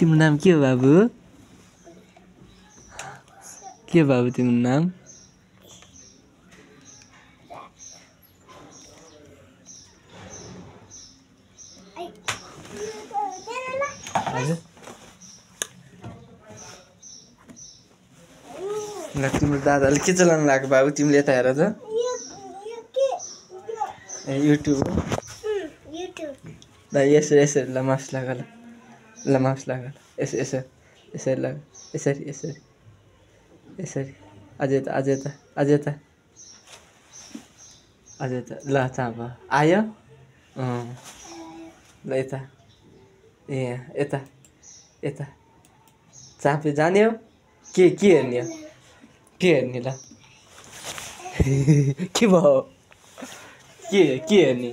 तिम्रो नाम के हो बाबु के बाबु तिम्रो नाम हजुर ल तिम्रो दादाले के चलाउनु लाग्यो बाबु तिमीले यता हेर त ए युट्युब हो ल यसरी यसरी ल माउस लगा ल माउस लगा यसरी यसरी यसरी लगा यसरी यसरी यसरी अझै त अझै त अझै त अझै त ल चाप आयो ल यता ए यता यता चापे जाने हो के हेर्ने हो के हेर्ने ल के भयो के हेर्ने